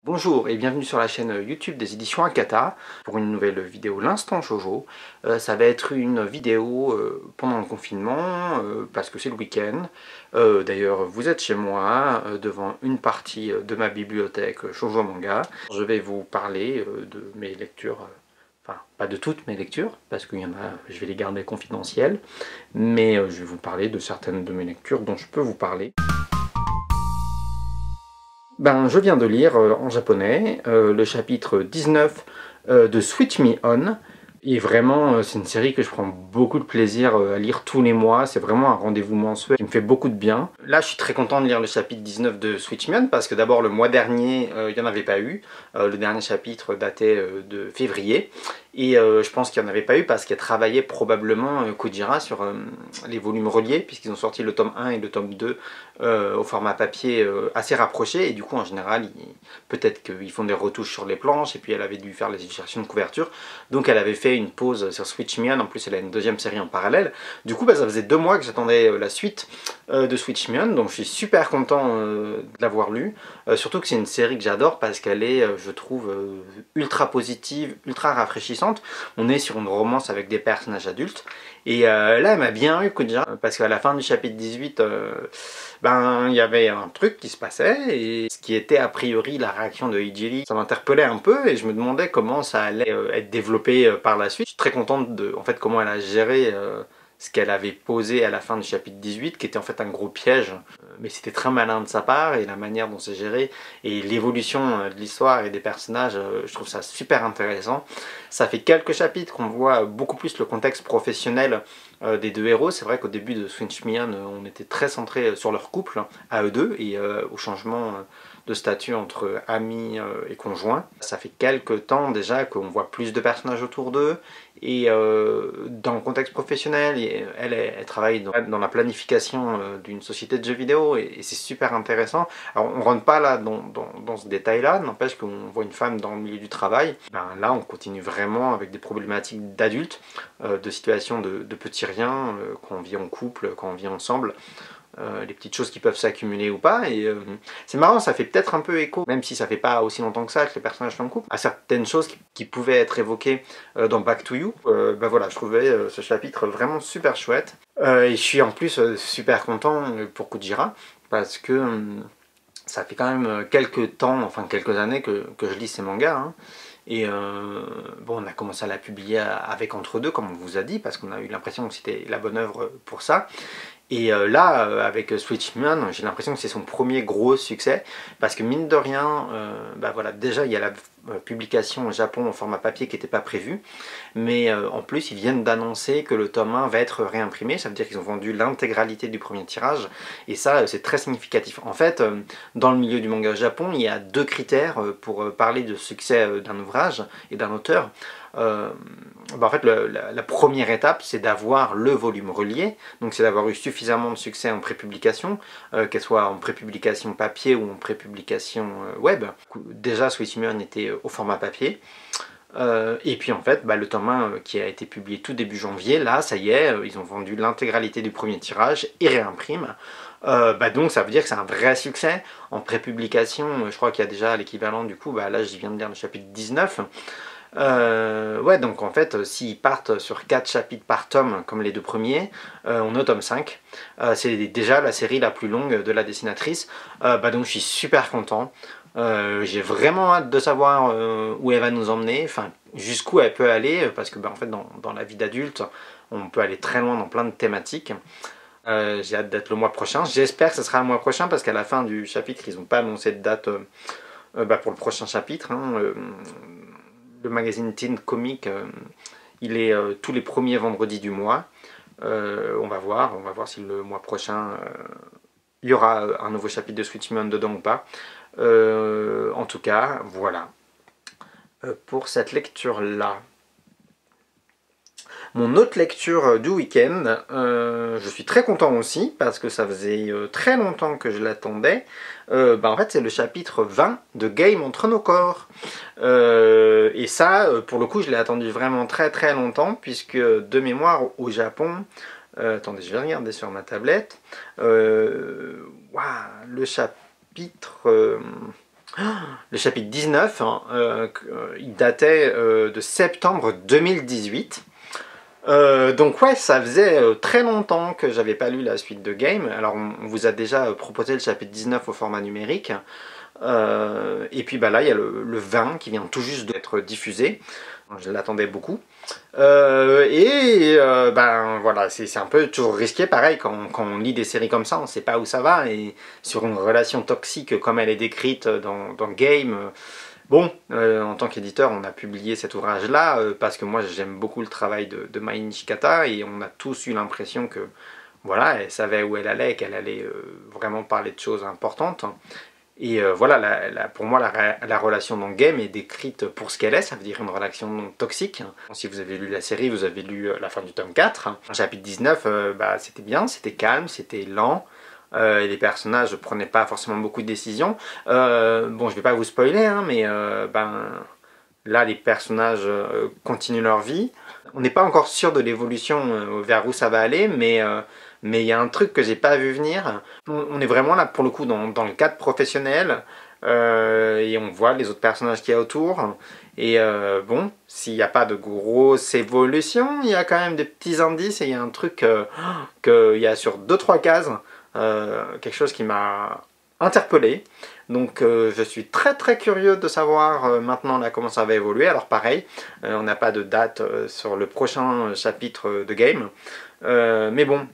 Bonjour et bienvenue sur la chaîne YouTube des éditions Akata pour une nouvelle vidéo L'Instant Shoujo. Ça va être une vidéo pendant le confinement parce que c'est le week-end. D'ailleurs vous êtes chez moi devant une partie de ma bibliothèque Shoujo Manga. Je vais vous parler de mes lectures, enfin pas de toutes mes lectures parce qu'il y en a, je vais les garder confidentielles, mais je vais vous parler de certaines de mes lectures dont je peux vous parler. Je viens de lire en japonais le chapitre 19 de Switch Me On. Et vraiment, c'est une série que je prends beaucoup de plaisir à lire tous les mois. C'est vraiment un rendez-vous mensuel qui me fait beaucoup de bien. Là, je suis très content de lire le chapitre 19 de Switch Me On parce que d'abord, le mois dernier, il n'y en avait pas eu. Le dernier chapitre datait de février. Et je pense qu'il n'y en avait pas eu parce qu'il travaillait probablement Kojira sur les volumes reliés, puisqu'ils ont sorti le tome 1 et le tome 2 au format papier assez rapproché. Et du coup, en général, peut-être qu'ils font des retouches sur les planches, et puis elle avait dû faire les illustrations de couverture. Donc elle avait fait une pause sur Switch Me On. En plus, elle a une deuxième série en parallèle. Du coup, ça faisait 2 mois que j'attendais la suite de Switch Me On. Donc je suis super content de l'avoir lu. Surtout que c'est une série que j'adore parce qu'elle est, je trouve, ultra positive, ultra rafraîchissante. On est sur une romance avec des personnages adultes. Et là, elle m'a bien eu Kojira, parce qu'à la fin du chapitre 18, il y avait un truc qui se passait, et ce qui était a priori la réaction de Hijiri, ça m'interpellait un peu, et je me demandais comment ça allait être développé par la suite. Je suis très contente de comment elle a géré ce qu'elle avait posé à la fin du chapitre 18, qui était en fait un gros piège. Mais c'était très malin de sa part, et la manière dont c'est géré, et l'évolution de l'histoire et des personnages, je trouve ça super intéressant. Ça fait quelques chapitres qu'on voit beaucoup plus le contexte professionnel des deux héros. C'est vrai qu'au début de Switch Me On, on était très centré sur leur couple, à eux deux, et au changement de statut entre amis et conjoints. Ça fait quelques temps déjà qu'on voit plus de personnages autour d'eux, et dans le contexte professionnel, elle travaille dans la planification d'une société de jeux vidéo, et c'est super intéressant. Alors on ne rentre pas là dans ce détail-là, n'empêche qu'on voit une femme dans le milieu du travail. Là on continue vraiment avec des problématiques d'adultes, de situations de petits riens, quand on vit en couple, quand on vit ensemble. Les petites choses qui peuvent s'accumuler ou pas, et c'est marrant, ça fait peut-être un peu écho, même si ça fait pas aussi longtemps que ça que les personnages sont en couple, à certaines choses qui pouvaient être évoquées dans Back to You. Voilà, je trouvais ce chapitre vraiment super chouette, et je suis en plus super content pour Kojira, parce que ça fait quand même quelques temps, enfin quelques années que je lis ces mangas, hein. Et on a commencé à la publier avec Entre Deux, comme on vous a dit, parce qu'on a eu l'impression que c'était la bonne œuvre pour ça. Et là, avec Switch Me On, j'ai l'impression que c'est son premier gros succès, parce que mine de rien, voilà, déjà il y a la publication au Japon en format papier qui n'était pas prévue, mais en plus ils viennent d'annoncer que le tome 1 va être réimprimé, ça veut dire qu'ils ont vendu l'intégralité du premier tirage, et ça c'est très significatif. En fait, dans le milieu du manga au Japon, il y a 2 critères pour parler de succès d'un ouvrage et d'un auteur. En fait, la première étape, c'est d'avoir le volume relié, donc c'est d'avoir eu suffisamment de succès en prépublication, qu'elle soit en prépublication papier ou en prépublication web. Déjà, Switch Me On était au format papier. Et puis en fait, le tome 1 qui a été publié tout début janvier, là, ça y est, ils ont vendu l'intégralité du premier tirage et réimpriment. Donc ça veut dire que c'est un vrai succès. En prépublication, je crois qu'il y a déjà l'équivalent du coup, là je viens de lire le chapitre 19. Donc en fait, s'ils partent sur 4 chapitres par tome, comme les 2 premiers, on est au tome 5. C'est déjà la série la plus longue de la dessinatrice. Donc je suis super content. J'ai vraiment hâte de savoir où elle va nous emmener, enfin jusqu'où elle peut aller, parce que en fait dans la vie d'adulte, on peut aller très loin dans plein de thématiques. J'ai hâte d'être le mois prochain. J'espère que ce sera le mois prochain, parce qu'à la fin du chapitre, ils n'ont pas annoncé de date pour le prochain chapitre. Le magazine Teen Comic, il est tous les premiers vendredis du mois. On va voir si le mois prochain il y aura un nouveau chapitre de Switch Me On dedans ou pas. En tout cas, voilà pour cette lecture-là. Mon autre lecture du week-end, je suis très content aussi parce que ça faisait très longtemps que je l'attendais. En fait, c'est le chapitre 20 de Game entre nos corps. Et ça, pour le coup, je l'ai attendu vraiment très très longtemps, puisque de mémoire au Japon, attendez, je vais regarder sur ma tablette. Le chapitre Le chapitre 19, hein, il datait de septembre 2018. Donc ouais, ça faisait très longtemps que j'avais pas lu la suite de Game. Alors on vous a déjà proposé le chapitre 19 au format numérique. Et puis bah là, il y a le 20 qui vient tout juste d'être diffusé. Je l'attendais beaucoup. Ben voilà, c'est un peu toujours risqué, pareil, quand on lit des séries comme ça, on ne sait pas où ça va. Et sur une relation toxique comme elle est décrite dans Game, bon, en tant qu'éditeur, on a publié cet ouvrage-là parce que moi j'aime beaucoup le travail de Mai Nishikata et on a tous eu l'impression que voilà, elle savait où elle allait, qu'elle allait vraiment parler de choses importantes. Et voilà, pour moi, la relation dans Game est décrite pour ce qu'elle est, ça veut dire une relation toxique. Si vous avez lu la série, vous avez lu la fin du tome 4. Chapitre 19, bah, c'était bien, c'était calme, c'était lent. Et les personnages ne prenaient pas forcément beaucoup de décisions. Bon, je vais pas vous spoiler, hein, mais ben, là, les personnages continuent leur vie. On n'est pas encore sûr de l'évolution vers où ça va aller, mais il y a un truc que j'ai pas vu venir. On est vraiment là pour le coup dans le cadre professionnel et on voit les autres personnages qu'il y a autour. Et bon, s'il n'y a pas de grosse évolution, il y a quand même des petits indices et il y a un truc qu'il y a sur 2-3 cases, quelque chose qui m'a interpellé. Donc je suis très curieux de savoir maintenant là comment ça va évoluer. Alors pareil, on n'a pas de date sur le prochain chapitre de Game. Mais bon,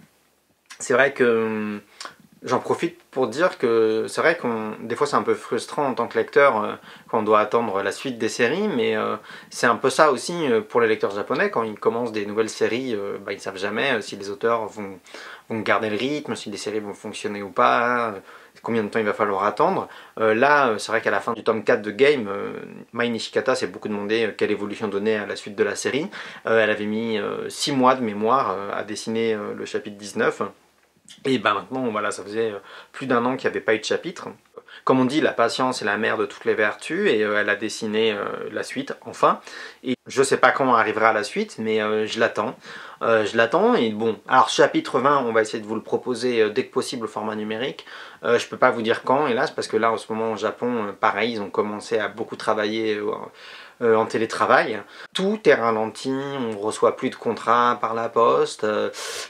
c'est vrai que j'en profite pour dire que c'est vrai que des fois c'est un peu frustrant en tant que lecteur quand on doit attendre la suite des séries, mais c'est un peu ça aussi pour les lecteurs japonais. Quand ils commencent des nouvelles séries, bah, ils ne savent jamais si les auteurs vont garder le rythme, si les séries vont fonctionner ou pas, combien de temps il va falloir attendre. Là, c'est vrai qu'à la fin du tome 4 de Game, Mai Nishikata s'est beaucoup demandé quelle évolution donner à la suite de la série. Elle avait mis 6 mois de mémoire à dessiner le chapitre 19. Et ben maintenant, voilà, ça faisait plus d'1 an qu'il n'y avait pas eu de chapitre. Comme on dit, la patience est la mère de toutes les vertus, et elle a dessiné la suite, enfin. Et je sais pas quand arrivera la suite, mais je l'attends. Je l'attends, et bon, alors chapitre 20, on va essayer de vous le proposer dès que possible au format numérique. Je peux pas vous dire quand, hélas, parce que là, en ce moment, au Japon, pareil, ils ont commencé à beaucoup travailler en télétravail. Tout est ralenti, on reçoit plus de contrats par la poste,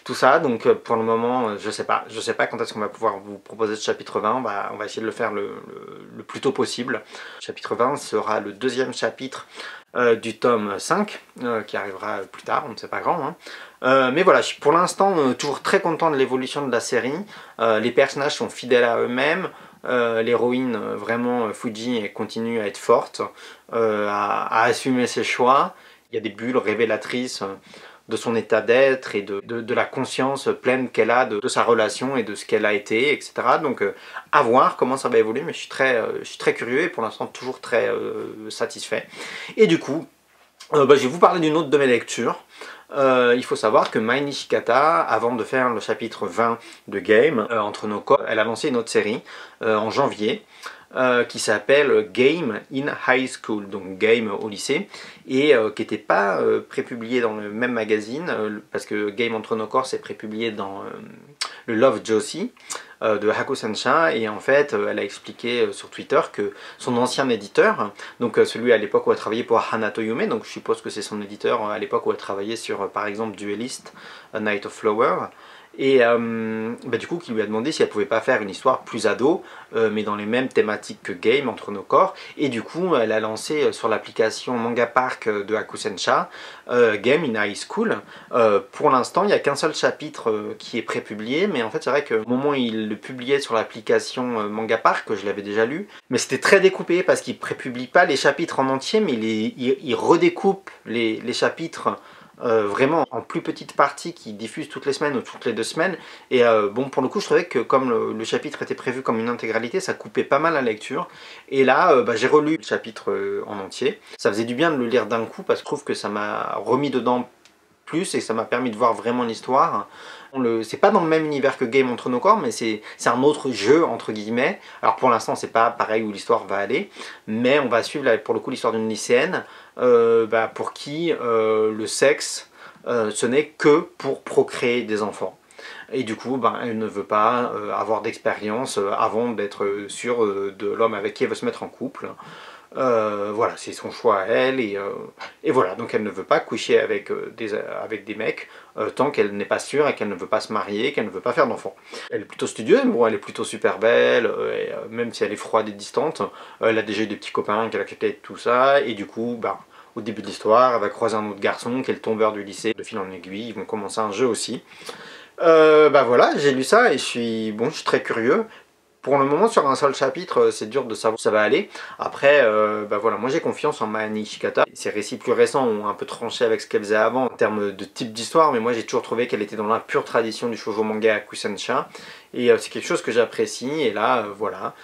tout ça, donc pour le moment, je sais pas quand est-ce qu'on va pouvoir vous proposer ce chapitre 20, on va essayer de le faire le plus tôt possible. Le chapitre 20 sera le deuxième chapitre du tome 5, qui arrivera plus tard, on ne sait pas quand, hein. Mais voilà, je suis pour l'instant toujours très content de l'évolution de la série. Les personnages sont fidèles à eux-mêmes. L'héroïne, vraiment, Fuji, elle continue à être forte, à assumer ses choix. Il y a des bulles révélatrices de son état d'être et de la conscience pleine qu'elle a de sa relation et de ce qu'elle a été, etc. Donc à voir comment ça va évoluer, mais je suis très curieux et pour l'instant toujours très satisfait. Et du coup, je vais vous parler d'une autre de mes lectures. Il faut savoir que Mai Nishikata, avant de faire le chapitre 20 de Game, Entre nos corps, elle a lancé une autre série en janvier qui s'appelle Game in High School, donc Game au lycée, et qui n'était pas prépublié dans le même magazine, parce que Game Entre nos corps c'est prépublié dans le Love Josie de Hakusensha, et en fait elle a expliqué sur Twitter que son ancien éditeur, donc celui à l'époque où elle travaillait pour Hanato Yume, donc je suppose que c'est son éditeur à l'époque où elle travaillait sur par exemple Duelist, A Night of Flower, et du coup qui lui a demandé si elle pouvait pas faire une histoire plus ado mais dans les mêmes thématiques que Game Entre nos corps, et du coup elle a lancé sur l'application Manga Park de Hakusensha Game in High School. Pour l'instant il n'y a qu'un seul chapitre qui est prépublié, mais en fait c'est vrai que au moment où il le publiait sur l'application Manga Park, que je l'avais déjà lu, mais c'était très découpé parce qu'il prépublie pas les chapitres en entier, mais il redécoupe les chapitres vraiment en plus petites parties qui diffusent toutes les semaines ou toutes les 2 semaines. Et bon, pour le coup je trouvais que comme le chapitre était prévu comme une intégralité, ça coupait pas mal la lecture. Et là j'ai relu le chapitre en entier. Ça faisait du bien de le lire d'un coup parce que je trouve que ça m'a remis dedans plus et ça m'a permis de voir vraiment l'histoire. C'est pas dans le même univers que Game Entre nos corps, mais c'est un autre jeu entre guillemets. Alors pour l'instant c'est pas pareil où l'histoire va aller, mais on va suivre là, pour le coup l'histoire d'une lycéenne pour qui le sexe ce n'est que pour procréer des enfants. et du coup ben, elle ne veut pas avoir d'expérience avant d'être sûre de l'homme avec qui elle veut se mettre en couple. Voilà, c'est son choix à elle, et voilà, donc elle ne veut pas coucher avec des mecs tant qu'elle n'est pas sûre et qu'elle ne veut pas se marier, qu'elle ne veut pas faire d'enfant. Elle est plutôt studieuse, bon, elle est plutôt super belle, même si elle est froide et distante, elle a déjà eu des petits copains qu'elle a accepté tout ça, et du coup, bah, au début de l'histoire, elle va croiser un autre garçon qui est le tombeur du lycée. De fil en aiguille, ils vont commencer un jeu aussi. Bah voilà, j'ai lu ça et je suis très curieux. Pour le moment, sur un seul chapitre, c'est dur de savoir où ça va aller. Après, bah voilà, moi j'ai confiance en Maë Nishikata. Ses récits plus récents ont un peu tranché avec ce qu'elle faisait avant en termes de type d'histoire, mais moi j'ai toujours trouvé qu'elle était dans la pure tradition du shoujo manga Kusensha. Et c'est quelque chose que j'apprécie, et là, voilà.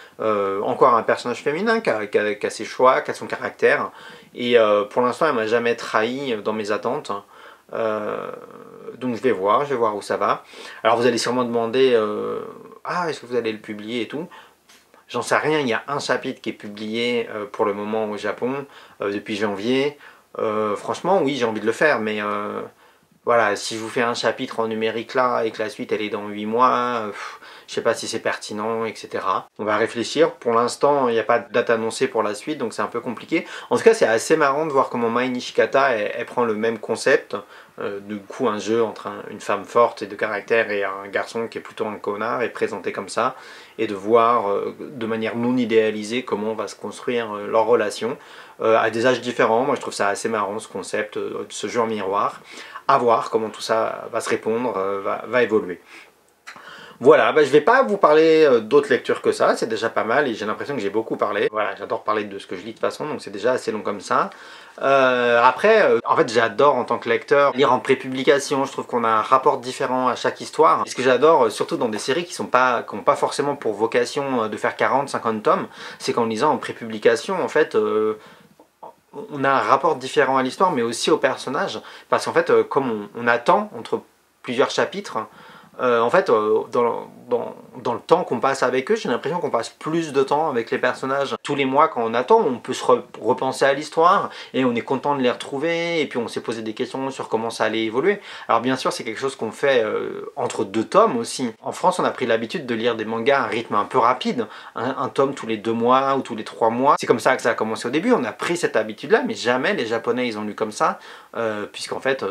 Encore un personnage féminin qui a ses choix, qui a son caractère. Et pour l'instant, elle m'a jamais trahi dans mes attentes. Donc je vais voir où ça va. Alors vous allez sûrement demander ah, est-ce que vous allez le publier et tout. J'en sais rien, il y a un chapitre qui est publié pour le moment au Japon depuis janvier. Franchement, oui, j'ai envie de le faire, mais voilà, si je vous fais un chapitre en numérique là et que la suite elle est dans 8 mois, je sais pas si c'est pertinent, etc. On va réfléchir. Pour l'instant, il n'y a pas de date annoncée pour la suite, donc c'est un peu compliqué. En tout cas, c'est assez marrant de voir comment Maë Nishikata elle prend le même concept. Du coup, un jeu entre une femme forte et de caractère et un garçon qui est plutôt un connard est présenté comme ça. Et de voir de manière non idéalisée comment va se construire leur relation à des âges différents. Moi, je trouve ça assez marrant ce concept de ce jeu en miroir. À voir comment tout ça va se répondre, va évoluer. Voilà, bah, je vais pas vous parler d'autres lectures que ça, c'est déjà pas mal et j'ai l'impression que j'ai beaucoup parlé. Voilà, j'adore parler de ce que je lis de toute façon, donc c'est déjà assez long comme ça. Après, en fait j'adore en tant que lecteur lire en prépublication, je trouve qu'on a un rapport différent à chaque histoire. Et ce que j'adore, surtout dans des séries qui n'ont pas forcément pour vocation de faire 40-50 tomes, c'est qu'en lisant en prépublication, en fait, on a un rapport différent à l'histoire, mais aussi au personnage. Parce qu'en fait, comme on attend entre plusieurs chapitres, en fait, dans le temps qu'on passe avec eux, j'ai l'impression qu'on passe plus de temps avec les personnages. Tous les mois, quand on attend, on peut se repenser à l'histoire et on est content de les retrouver. Et puis on s'est posé des questions sur comment ça allait évoluer. Alors bien sûr, c'est quelque chose qu'on fait entre 2 tomes aussi. En France, on a pris l'habitude de lire des mangas à un rythme un peu rapide. Un tome tous les 2 mois ou tous les 3 mois. C'est comme ça que ça a commencé au début. On a pris cette habitude-là, mais jamais les Japonais, ils ont lu comme ça. Puisqu'en fait,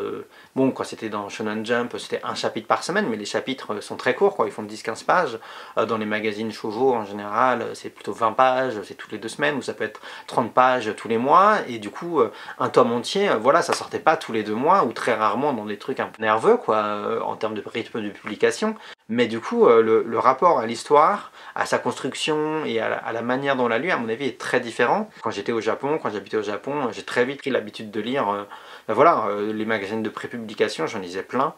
bon, quand c'était dans Shonen Jump, c'était un chapitre par semaine, mais les chapitres sont très courts, quoi. Ils font 10-15 pages. Dans les magazines shoujo, en général, c'est plutôt 20 pages, c'est toutes les 2 semaines, ou ça peut être 30 pages tous les mois, et du coup, un tome entier, voilà, ça sortait pas tous les 2 mois, ou très rarement dans des trucs un peu nerveux, quoi, en termes de rythme de publication. Mais du coup, le rapport à l'histoire, à sa construction et à la manière dont on l'a lu, à mon avis, est très différent. Quand j'étais au Japon, quand j'habitais au Japon, j'ai très vite pris l'habitude de lire ben voilà, les magazines de prépublication, j'en lisais plein.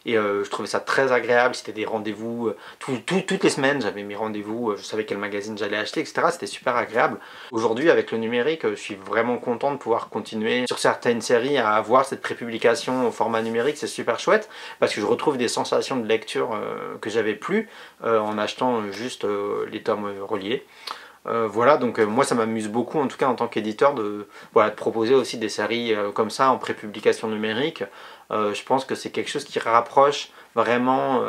Et je trouvais ça très agréable, c'était des rendez-vous, toutes les semaines j'avais mes rendez-vous, je savais quel magazine j'allais acheter, etc. C'était super agréable. Aujourd'hui, avec le numérique, je suis vraiment content de pouvoir continuer sur certaines séries à avoir cette prépublication au format numérique, c'est super chouette, parce que je retrouve des sensations de lecture que j'avais plus en achetant juste les tomes reliés. Voilà, donc moi ça m'amuse beaucoup en tout cas en tant qu'éditeur de proposer aussi des séries comme ça en prépublication numérique. Je pense que c'est quelque chose qui rapproche vraiment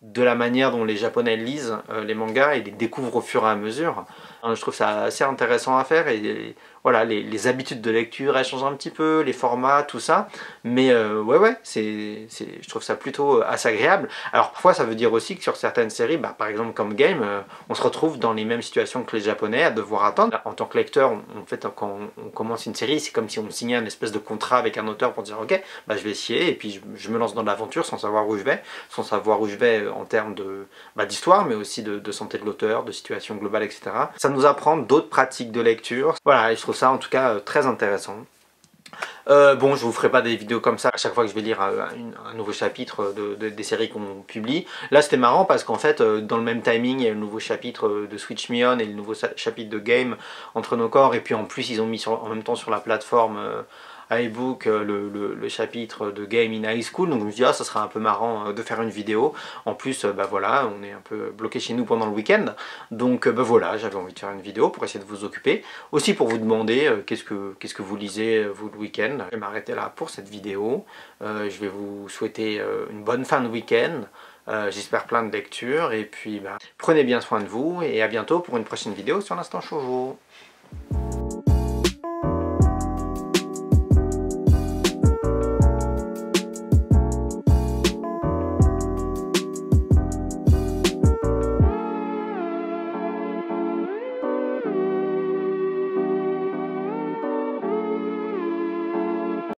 de la manière dont les Japonais lisent les mangas et les découvrent au fur et à mesure. Je trouve ça assez intéressant à faire et voilà, les habitudes de lecture elles changent un petit peu, les formats, tout ça. Mais ouais, je trouve ça plutôt assez agréable. Alors parfois ça veut dire aussi que sur certaines séries, bah, par exemple comme Game, on se retrouve dans les mêmes situations que les Japonais à devoir attendre. En tant que lecteur, en fait, quand on commence une série, c'est comme si on signait un espèce de contrat avec un auteur pour dire ok, bah, je vais essayer et puis je me lance dans l'aventure sans savoir où je vais, en termes d'histoire, mais aussi de santé de l'auteur, de situation globale, etc. Ça nous apprend d'autres pratiques de lecture. Voilà, et je trouve ça en tout cas très intéressant. Bon, je vous ferai pas des vidéos comme ça à chaque fois que je vais lire un nouveau chapitre des séries qu'on publie. Là c'était marrant parce qu'en fait dans le même timing il y a le nouveau chapitre de Switch Me On et le nouveau chapitre de Game entre nos corps, et puis en plus ils ont mis en même temps sur la plateforme iBook le chapitre de Game in High School, donc je me suis dit ah ça serait un peu marrant de faire une vidéo. En plus bah voilà, on est un peu bloqué chez nous pendant le week-end, donc bah voilà, j'avais envie de faire une vidéo pour essayer de vous occuper, aussi pour vous demander qu'est-ce que vous lisez vous le week-end. Je vais m'arrêter là pour cette vidéo, je vais vous souhaiter une bonne fin de week-end. J'espère plein de lectures et puis bah, prenez bien soin de vous et à bientôt pour une prochaine vidéo sur l'Instant Shoujo.